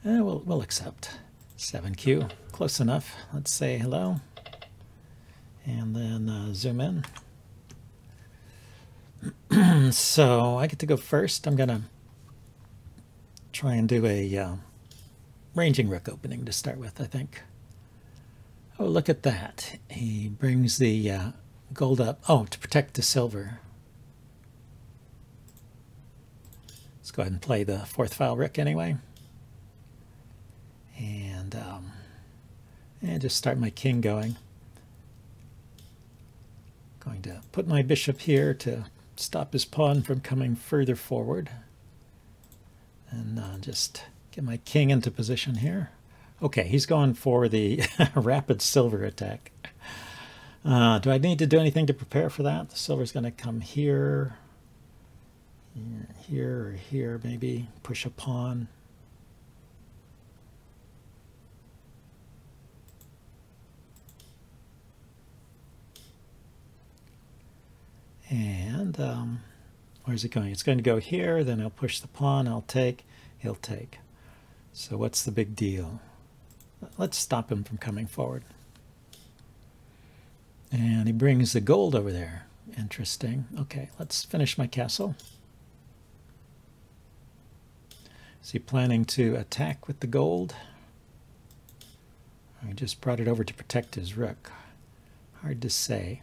We'll accept 7Q. Close enough. Let's say hello. And then zoom in. So I get to go first. I'm going to try and do a ranging rook opening to start with, I think. Oh, look at that. He brings the gold up. Oh, to protect the silver. Let's go ahead and play the fourth file rook anyway. And just start my king going. Going to put my bishop here to stop his pawn from coming further forward. And just get my king into position here. Okay, he's going for the rapid silver attack. Do I need to do anything to prepare for that? The silver's going to come here, here, or here, maybe push a pawn. And where's it going? It's going to go here, then I'll push the pawn, I'll take, he'll take. So what's the big deal? Let's stop him from coming forward. And he brings the gold over there. Interesting. Okay, let's finish my castle. Is he planning to attack with the gold? He just brought it over to protect his rook. Hard to say.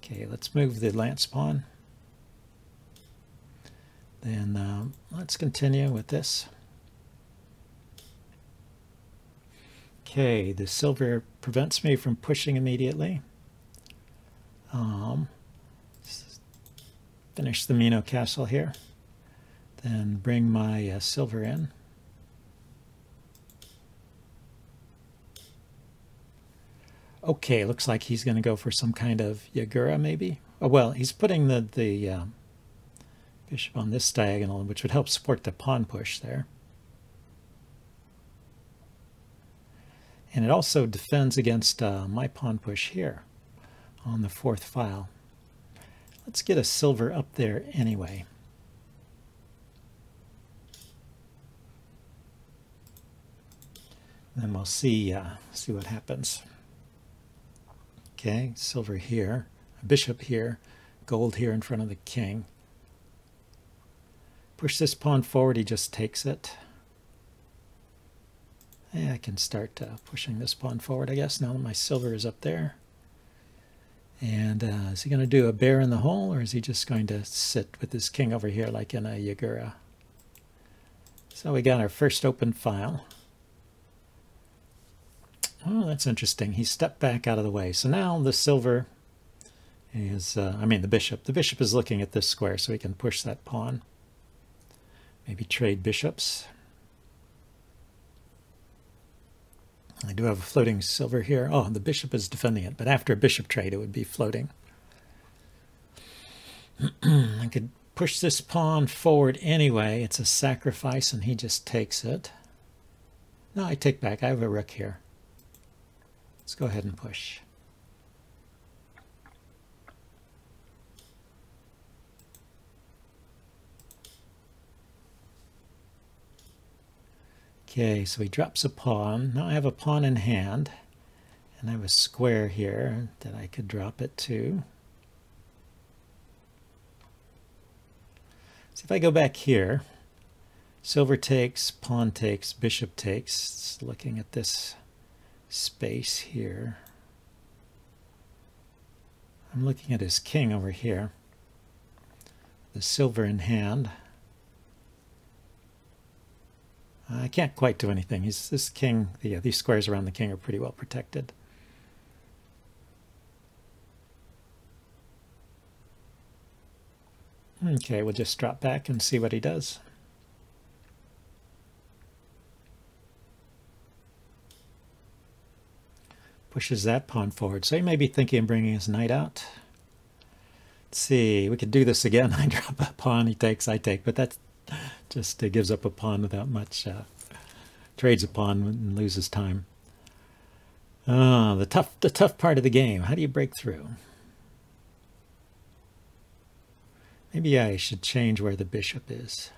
Okay, let's move the lance pawn. Then let's continue with this. Okay, the silver prevents me from pushing immediately. Finish the Mino castle here. Then bring my silver in. Okay, looks like he's going to go for some kind of Yagura maybe. Oh, well, he's putting the bishop on this diagonal, which would help support the pawn push there. And it also defends against my pawn push here on the fourth file. Let's get a silver up there anyway. Then we'll see what happens. Okay, silver here, a bishop here, gold here in front of the king. Push this pawn forward, he just takes it. Yeah, I can start pushing this pawn forward, I guess, now that my silver is up there. And is he going to do a bear in the hole, or is he just going to sit with his king over here like in a Yagura? So we got our first open file. Oh, that's interesting. He stepped back out of the way. So now the silver is, the bishop. The bishop is looking at this square, so he can push that pawn. Maybe trade bishops. I do have a floating silver here. Oh, the bishop is defending it, but after a bishop trade, it would be floating. I could push this pawn forward anyway. It's a sacrifice, and he just takes it. No, I take back. I have a rook here. Let's go ahead and push. Okay, so he drops a pawn. Now I have a pawn in hand, and I have a square here that I could drop it to. So if I go back here, silver takes, pawn takes, bishop takes. It's looking at this space here. I'm looking at his king over here. The silver in hand. I can't quite do anything. This king, these squares around the king are pretty well protected. Okay, we'll just drop back and see what he does. Pushes that pawn forward. So he may be thinking of bringing his knight out. Let's see, we could do this again. I drop a pawn, he takes, I take, but that just gives up a pawn without much, trades a pawn and loses time. The tough part of the game. How do you break through? Maybe I should change where the bishop is.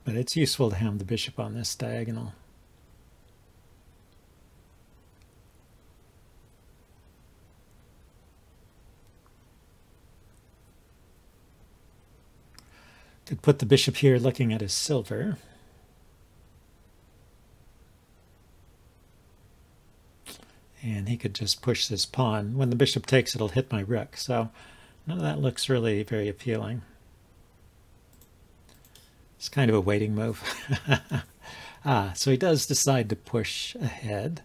But it's useful to have the bishop on this diagonal. Could put the bishop here looking at his silver. And he could just push this pawn. When the bishop takes, it'll hit my rook. So none of that looks really very appealing. It's kind of a waiting move. So he does decide to push ahead.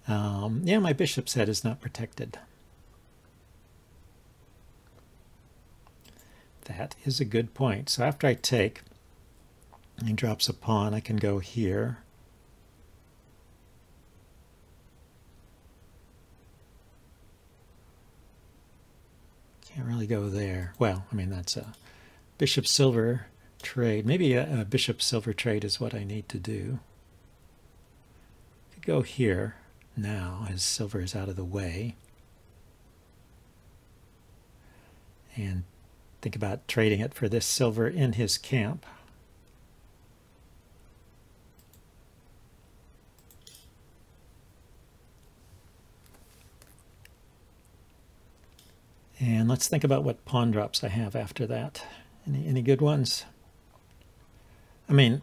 Yeah, my bishop's head is not protected. That is a good point. So after I take, he drops a pawn, I can go here. Can't really go there. Well, I mean, that's a bishop silver trade. Maybe a bishop silver trade is what I need to do. I could go here now as silver is out of the way. And think about trading it for this silver in his camp. And let's think about what pawn drops I have after that. Any good ones? I mean,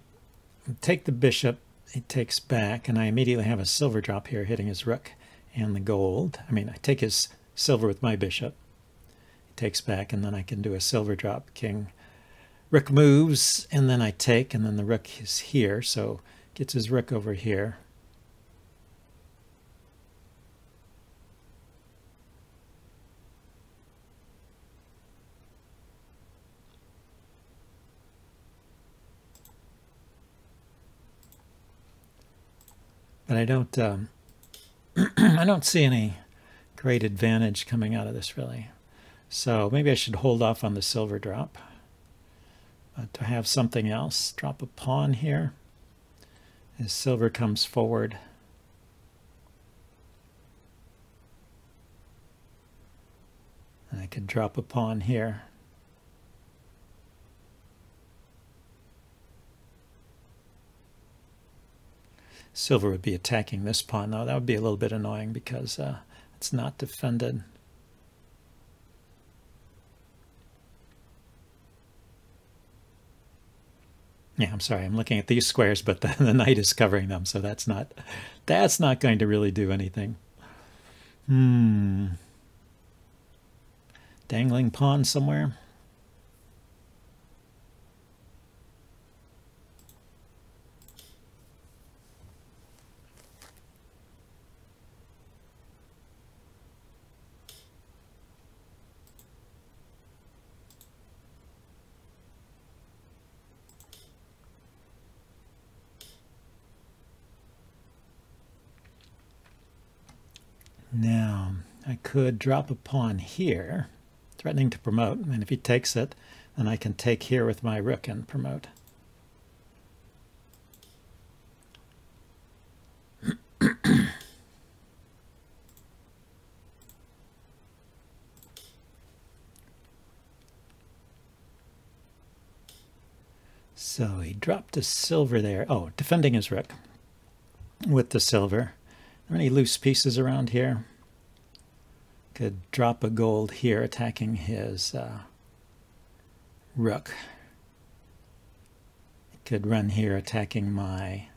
take the bishop, he takes back, and I immediately have a silver drop here hitting his rook and the gold. I mean, I take his silver with my bishop. Takes back, and then I can do a silver drop. King, rook moves, and then I take, and then the rook is here, so gets his rook over here. But I don't I don't see any great advantage coming out of this, really. So maybe I should hold off on the silver drop. But to have something else, drop a pawn here. As silver comes forward. And I could drop a pawn here. Silver would be attacking this pawn, though. That would be a little bit annoying because it's not defended. Yeah, I'm sorry. I'm looking at these squares, but the knight is covering them, so that's not going to really do anything. Dangling pawn somewhere. Now, I could drop a pawn here, threatening to promote, and if he takes it, then I can take here with my rook and promote. So he dropped a silver there. Oh, defending his rook with the silver. Are there any loose pieces around here? Could drop a gold here, attacking his rook. Could run here, attacking my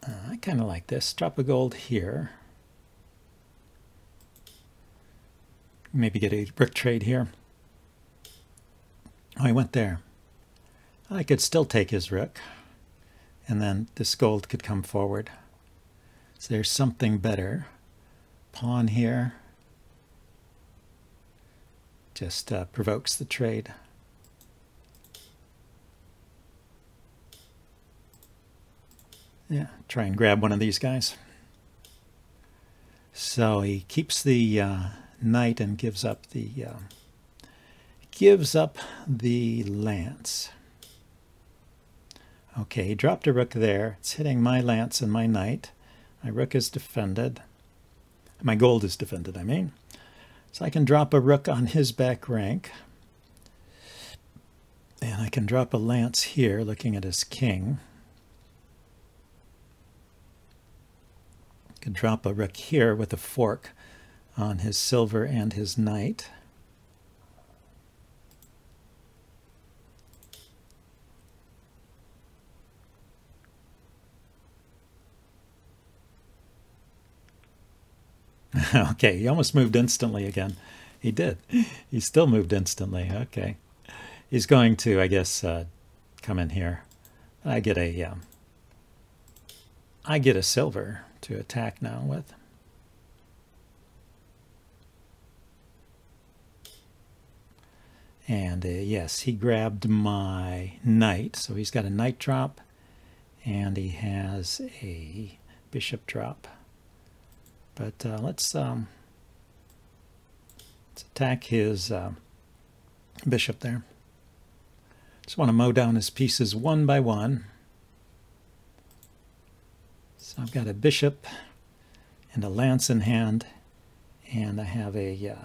I kind of like this. Drop a gold here. Maybe get a rook trade here. Oh, he went there. I could still take his rook, and then this gold could come forward. So there's something better. Pawn here. Just provokes the trade. Yeah, try and grab one of these guys. So he keeps the knight and gives up the lance. Okay, he dropped a rook there. It's hitting my lance and my knight. My rook is defended. My gold is defended, I mean. So I can drop a rook on his back rank. And I can drop a lance here looking at his king. I can drop a rook here with a fork on his silver and his knight. Okay, he almost moved instantly again. He did. He still moved instantly. Okay. He's going to, I guess, come in here. I get a silver to attack now with. And yes, he grabbed my knight. So he's got a knight drop, and he has a bishop drop. But let's attack his bishop there. Just want to mow down his pieces one by one. So I've got a bishop and a lance in hand, and I have a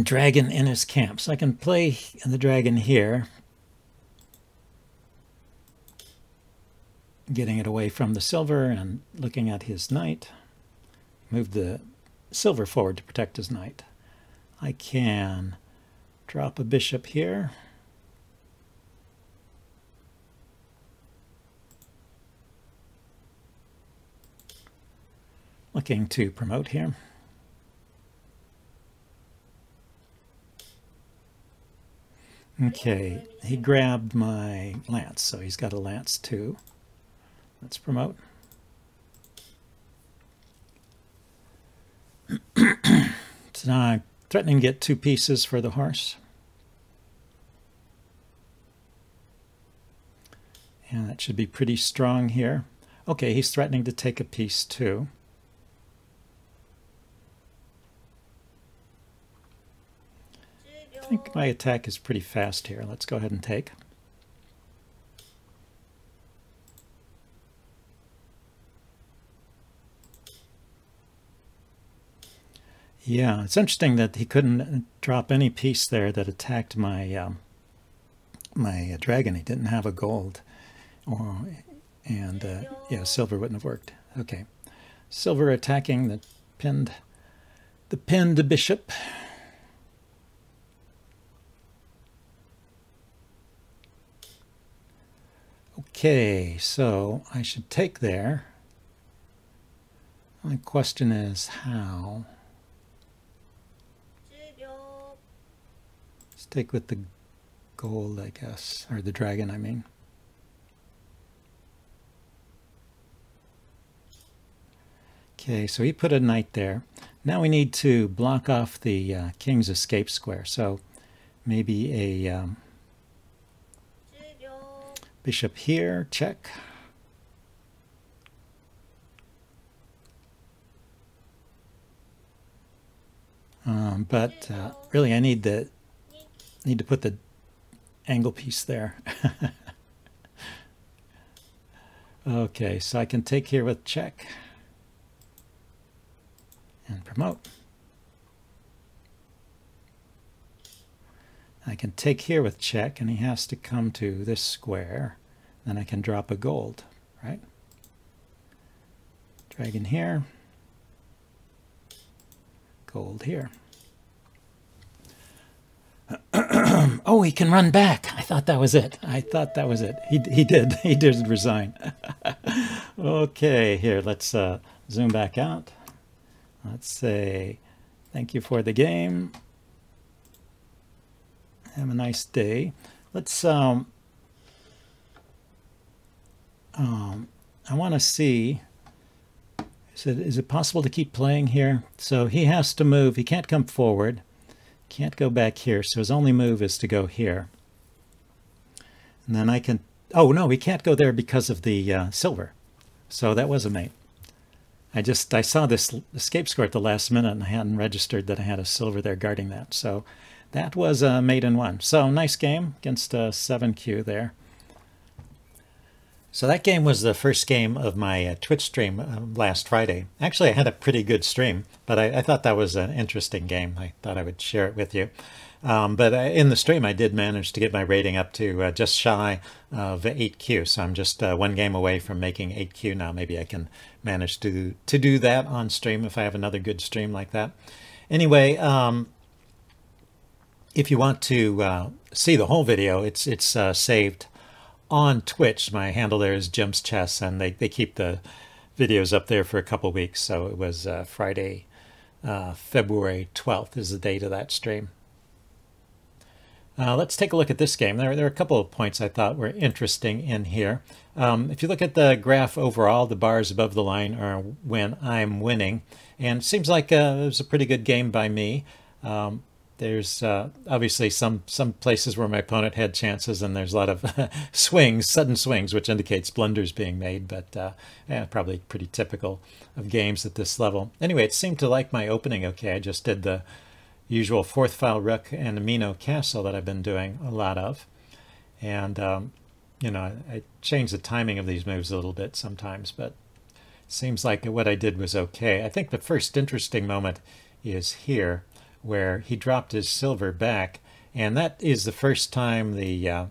dragon in his camp. So I can play the dragon here, getting it away from the silver and looking at his knight. Move the silver forward to protect his knight. I can drop a bishop here. Looking to promote here. Okay, he grabbed my lance, so he's got a lance too. Let's promote. So now I'm threatening to get 2 pieces for the horse. And that should be pretty strong here. Okay, he's threatening to take a piece too. I think my attack is pretty fast here. Let's go ahead and take. Yeah, it's interesting that he couldn't drop any piece there that attacked my my dragon. He didn't have a gold, and yeah, silver wouldn't have worked. Okay, silver attacking the pinned bishop. Okay, so I should take there. My question is how? Let's take with the gold, I guess, or the dragon, I mean. Okay, so he put a knight there. Now we need to block off the king's escape square. So maybe a bishop here, check. But really I need to put the angle piece there. Okay, so I can take here with check and promote. I can take here with check, and he has to come to this square. Then I can drop a gold, right? Dragon here. Gold here. Oh, he can run back. I thought that was it. I thought that was it. He did. He did resign. Okay, here, let's zoom back out. Let's say, thank you for the game. Have a nice day. Let's, I want to see, is it possible to keep playing here? So he has to move. He can't come forward. Can't go back here. So his only move is to go here. And then I can, oh no, he can't go there because of the silver. So that was a mate. I saw this escape score at the last minute and I hadn't registered that I had a silver there guarding that. So that was a mate in one. So nice game against 7Q there. So that game was the first game of my Twitch stream last Friday. Actually, I had a pretty good stream, but I thought that was an interesting game. I thought I would share it with you. But in the stream, I did manage to get my rating up to just shy of 8Q. So I'm just one game away from making 8Q now. Maybe I can manage to do that on stream if I have another good stream like that. Anyway, if you want to see the whole video, it's saved on Twitch. My handle there is JimsChess, and they keep the videos up there for a couple weeks. So it was Friday, February 12th is the date of that stream. Let's take a look at this game. There are a couple of points I thought were interesting in here. If you look at the graph overall, the bars above the line are when I'm winning. And it seems like it was a pretty good game by me. There's obviously some places where my opponent had chances, and there's a lot of swings, sudden swings, which indicates blunders being made, but yeah, probably pretty typical of games at this level. Anyway, it seemed to like my opening okay. I just did the usual fourth file rook and amino castle that I've been doing a lot of. And, you know, I change the timing of these moves a little bit sometimes, but it seems like what I did was okay. I think the first interesting moment is here, where he dropped his silver back, and that is the first time the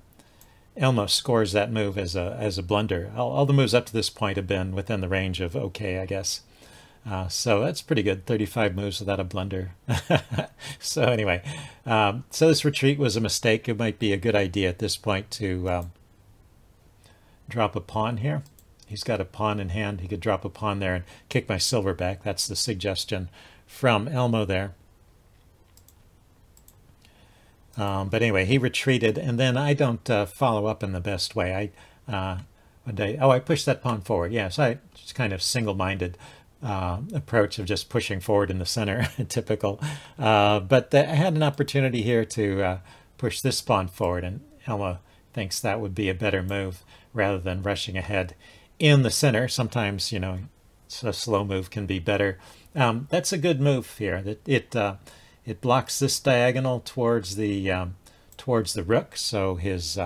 Elmo scores that move as a blunder. All the moves up to this point have been within the range of okay, I guess. So that's pretty good, 35 moves without a blunder. So anyway, so this retreat was a mistake. It might be a good idea at this point to drop a pawn here. He's got a pawn in hand. He could drop a pawn there and kick my silver back. That's the suggestion from Elmo there. But anyway, he retreated, and then I don't follow up in the best way. I pushed that pawn forward. Yeah, so I just kind of single-minded approach of just pushing forward in the center, typical. But I had an opportunity here to push this pawn forward, and Elmo thinks that would be a better move rather than rushing ahead in the center. Sometimes, you know, a slow move can be better. That's a good move here. It blocks this diagonal towards the rook, so his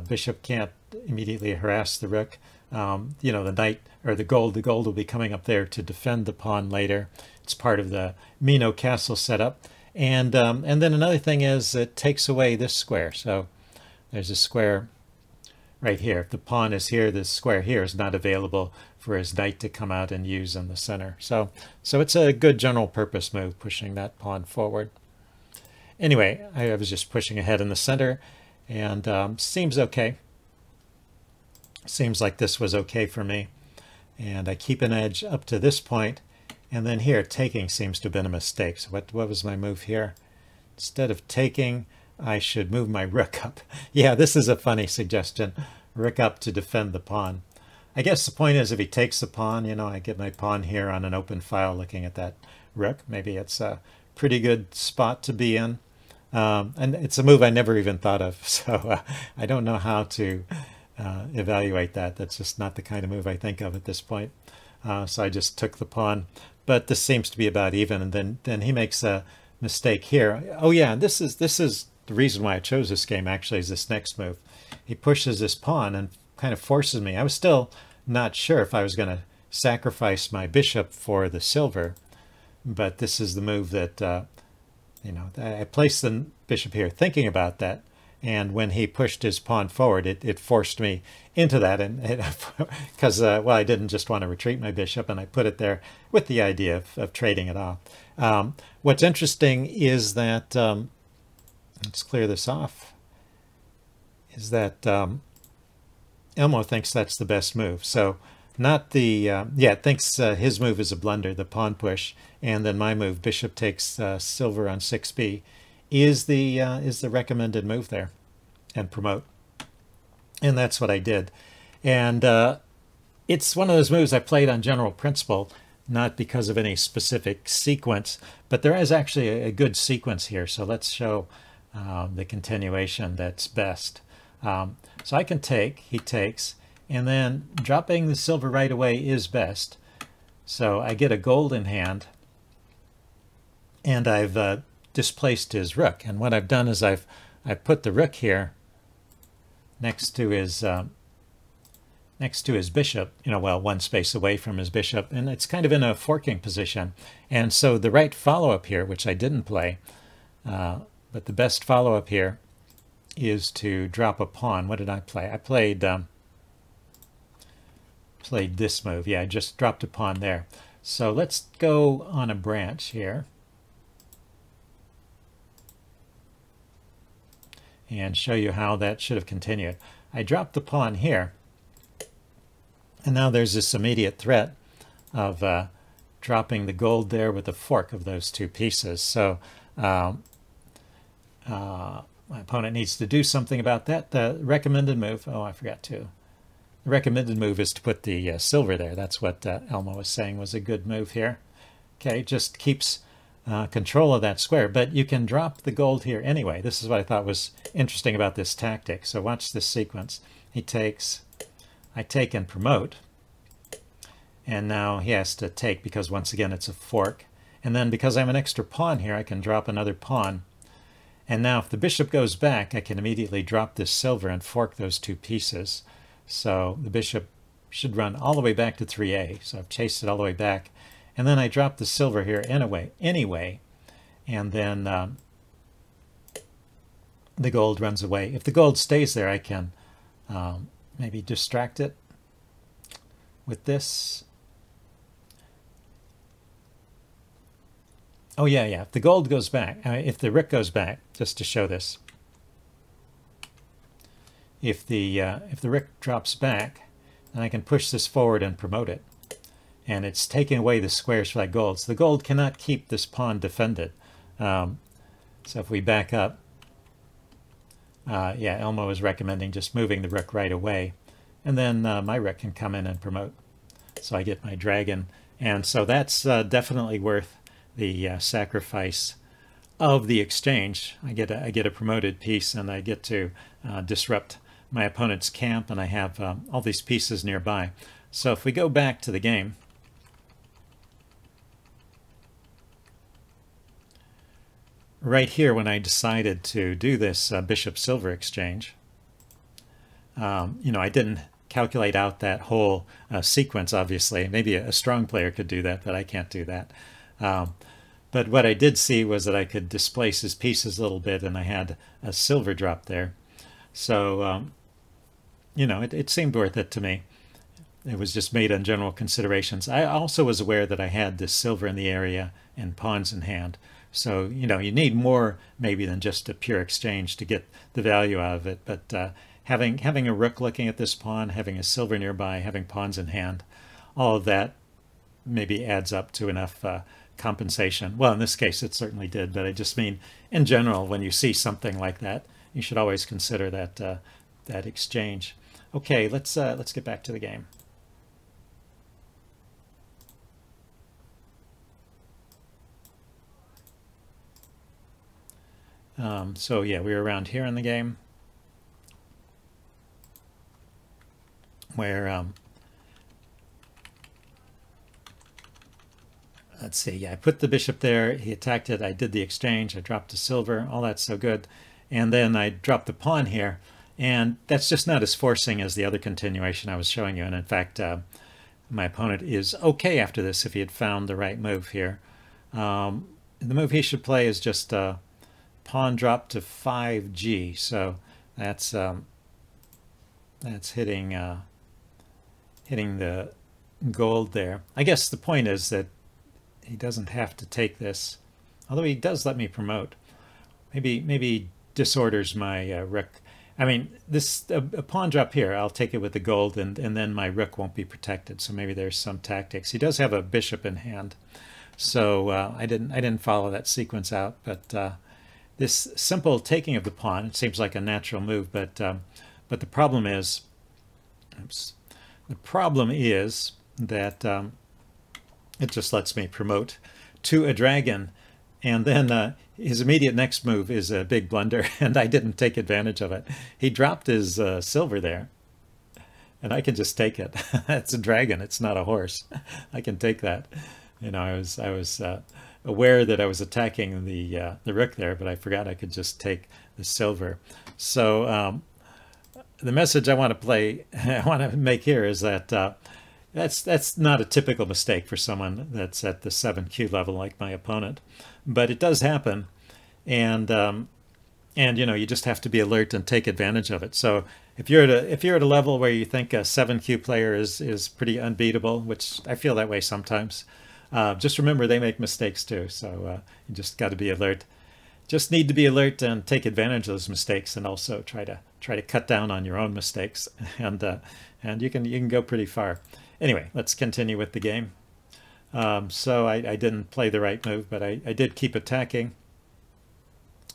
bishop can't immediately harass the rook. You know, the knight or the gold will be coming up there to defend the pawn later. It's part of the Mino castle setup. And then another thing is it takes away this square. So there's a square right here. If the pawn is here, this square here is not available for his knight to come out and use in the center. So it's a good general purpose move, pushing that pawn forward. Anyway, I was just pushing ahead in the center, and seems okay. Seems like this was okay for me. And I keep an edge up to this point, and then here, taking seems to have been a mistake. So what was my move here? Instead of taking, I should move my rook up. Yeah, this is a funny suggestion. Rook up to defend the pawn. I guess the point is if he takes the pawn, you know, I get my pawn here on an open file looking at that rook. Maybe it's a pretty good spot to be in. And it's a move I never even thought of. So I don't know how to evaluate that. That's just not the kind of move I think of at this point. So I just took the pawn. But this seems to be about even. And then he makes a mistake here. Oh yeah, this is the reason why I chose this game actually is this next move. He pushes this pawn and kind of forces me. I was still not sure if I was going to sacrifice my bishop for the silver, but this is the move that, you know, I placed the bishop here thinking about that. And when he pushed his pawn forward, it forced me into that, and because well, I didn't just want to retreat my bishop, and I put it there with the idea of trading it off. What's interesting is that let's clear this off. Is that Elmo thinks that's the best move. So not the yeah, thinks his move is a blunder, the pawn push, and then my move, bishop takes silver on 6b. Is the recommended move there, and promote. And that's what I did. And it's one of those moves I played on general principle, not because of any specific sequence, but there is actually a good sequence here. So let's show the continuation that's best. So I can take, he takes, and then dropping the silver right away is best. So I get a gold in hand, and I've displaced his rook. And what I've done is I've put the rook here next to his bishop, well, one space away from his bishop, and it's kind of in a forking position. And so the right follow-up here, which I didn't play, but the best follow-up here is to drop a pawn. What did I play? I played this move. Yeah, I just dropped a pawn there. So let's go on a branch here and show you how that should have continued. I dropped the pawn here, and now there's this immediate threat of dropping the gold there with a fork of those two pieces. So my opponent needs to do something about that. The recommended move, oh, I forgot to. The recommended move is to put the silver there. That's what Elmo was saying was a good move here. Okay, just keeps control of that square, but you can drop the gold here anyway. This is what I thought was interesting about this tactic. So watch this sequence. He takes, I take and promote, and now he has to take because once again it's a fork. And then because I have an extra pawn here, I can drop another pawn. And now if the bishop goes back, I can immediately drop this silver and fork those two pieces. So the bishop should run all the way back to 3a. So I've chased it all the way back. And then I drop the silver here anyway. And then the gold runs away. If the gold stays there, I can maybe distract it with this. Oh, yeah. If the gold goes back, if the rook goes back, just to show this, if the rook drops back, then I can push this forward and promote it. And it's taking away the squares for that gold. So the gold cannot keep this pawn defended. So if we back up, yeah, Elmo is recommending just moving the rook right away. And then my rook can come in and promote. So I get my dragon. And so that's definitely worth the sacrifice of the exchange. I get a promoted piece, and I get to disrupt my opponent's camp, and I have all these pieces nearby. So if we go back to the game, right here when I decided to do this bishop silver exchange, I didn't calculate out that whole sequence, obviously. Maybe a strong player could do that, but I can't do that. But what I did see was that I could displace his pieces a little bit, and I had a silver drop there. So, it seemed worth it to me. It was just made on general considerations. I also was aware that I had this silver in the area and pawns in hand. So, you need more maybe than just a pure exchange to get the value out of it. But having a rook looking at this pawn, having a silver nearby, having pawns in hand, all of that maybe adds up to enough compensation. Well, in this case, it certainly did. But I just mean, in general, when you see something like that, you should always consider that that exchange. Okay, let's get back to the game. So yeah, we're around here in the game where let's see, yeah, I put the bishop there, he attacked it, I did the exchange, I dropped the silver, all that's so good. And then I dropped the pawn here, and that's just not as forcing as the other continuation I was showing you. And in fact, my opponent is okay after this if he had found the right move here. The move he should play is just pawn drop to 5g, so that's hitting the gold there. I guess the point is that he doesn't have to take this, although he does let me promote. Maybe disorders my rook. I mean, a pawn drop here, I'll take it with the gold, and then my rook won't be protected. So maybe there's some tactics. He does have a bishop in hand, so I didn't follow that sequence out. But this simple taking of the pawn, it seems like a natural move. But the problem is, that it just lets me promote to a dragon, and then his immediate next move is a big blunder, and I didn't take advantage of it. He dropped his silver there, and I can just take it. It's a dragon, it's not a horse. I can take that. I was aware that I was attacking the rook there, but I forgot I could just take the silver. So the message I want to play, I want to make here is that that's not a typical mistake for someone that's at the 7Q level like my opponent, but it does happen, and you know, you just have to be alert and take advantage of it. So if you're at a level where you think a 7Q player is pretty unbeatable, which I feel that way sometimes, just remember they make mistakes too. So you just got to be alert. Just need to be alert and take advantage of those mistakes, and also try to cut down on your own mistakes, and you can go pretty far. Anyway, let's continue with the game. So I didn't play the right move, but I did keep attacking.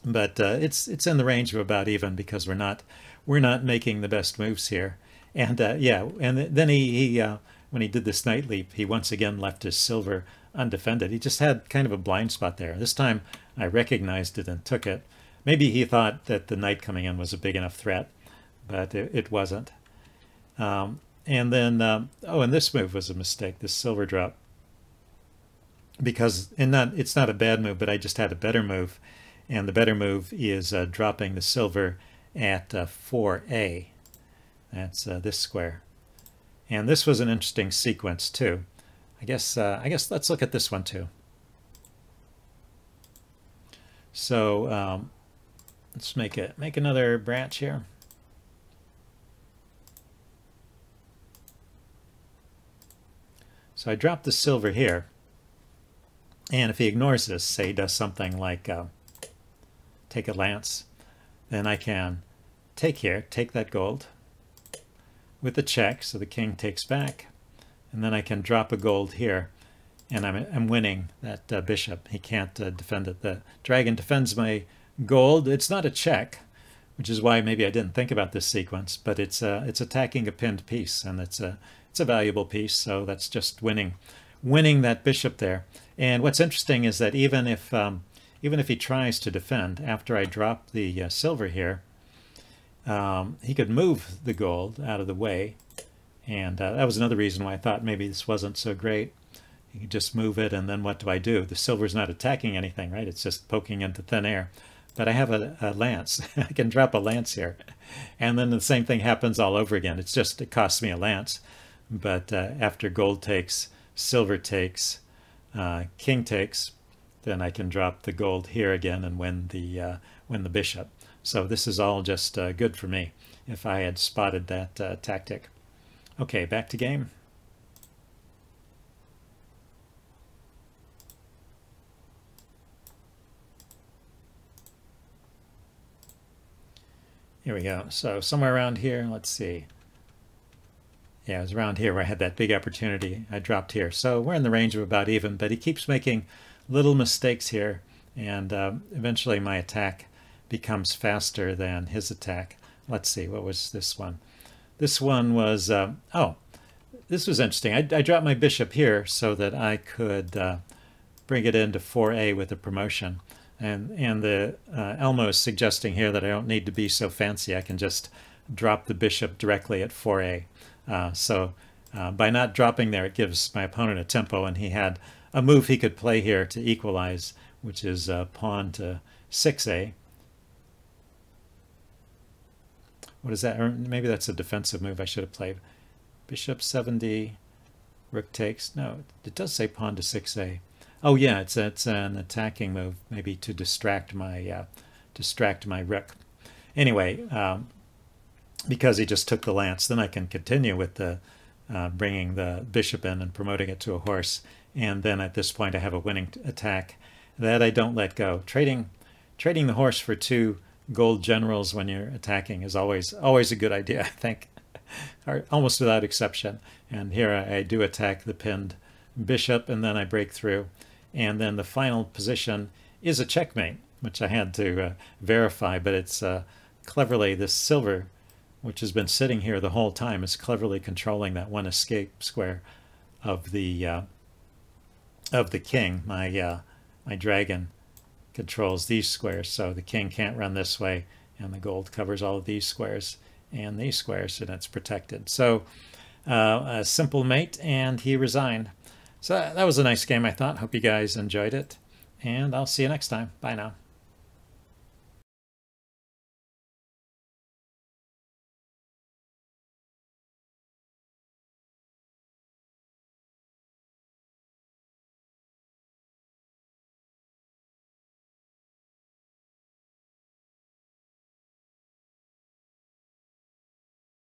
But it's in the range of about even, because we're not making the best moves here. And yeah, and then he when he did this knight leap, he once again left his silver undefended. He just had kind of a blind spot there. This time I recognized it and took it. Maybe he thought that the knight coming in was a big enough threat, but it wasn't. And then, oh, and this move was a mistake, this silver drop. Because it's not a bad move, but I just had a better move. And the better move is dropping the silver at 4A. That's this square. And this was an interesting sequence too. I guess let's look at this one too. So let's make another branch here. So I drop the silver here, and if he ignores this, say he does something like take a lance, then I can take that gold with the check, so the king takes back, and then I can drop a gold here, and I'm winning that bishop. He can't defend it. The dragon defends my gold. It's not a check, which is why maybe I didn't think about this sequence, but it's attacking a pinned piece, and it's a valuable piece, so that's just winning that bishop there. And what's interesting is that even if he tries to defend after I drop the silver here, he could move the gold out of the way, and that was another reason why I thought maybe this wasn't so great. You could just move it, and then what do? The silver's not attacking anything, right? It's just poking into thin air. But I have a lance. I can drop a lance here, and then the same thing happens all over again. It costs me a lance, but after gold takes, silver takes, king takes, then I can drop the gold here again and win the bishop. So this is all just good for me if I had spotted that tactic. Okay, back to game. Here we go. So somewhere around here, let's see. Yeah, it was around here where I had that big opportunity. I dropped here. So we're in the range of about even, but he keeps making little mistakes here, and eventually my attack becomes faster than his attack. Let's see, what was this one? This one was, oh, this was interesting. I dropped my bishop here so that I could bring it into 4A with a promotion. And the Elmo is suggesting here that I don't need to be so fancy. I can just drop the bishop directly at 4A. So by not dropping there, it gives my opponent a tempo, and he had a move he could play here to equalize, which is pawn to 6A. What is that? Or maybe that's a defensive move I should have played. Bishop 7D, rook takes. No, it does say pawn to 6A. Oh yeah, it's an attacking move, maybe to distract my rook. Anyway, because he just took the lance, then I can continue with the bringing the bishop in and promoting it to a horse. And then at this point, I have a winning attack that I don't let go. Trading the horse for 2 gold generals when you're attacking is always a good idea, I think, almost without exception. And here I do attack the pinned bishop, and then I break through. And then the final position is a checkmate, which I had to verify, but it's cleverly this silver, which has been sitting here the whole time, is cleverly controlling that one escape square of the king. My dragon controls these squares, so the king can't run this way, and the gold covers all of these squares and these squares, and it's protected. So a simple mate, and he resigned. So that was a nice game, I thought. Hope you guys enjoyed it, and I'll see you next time. Bye now.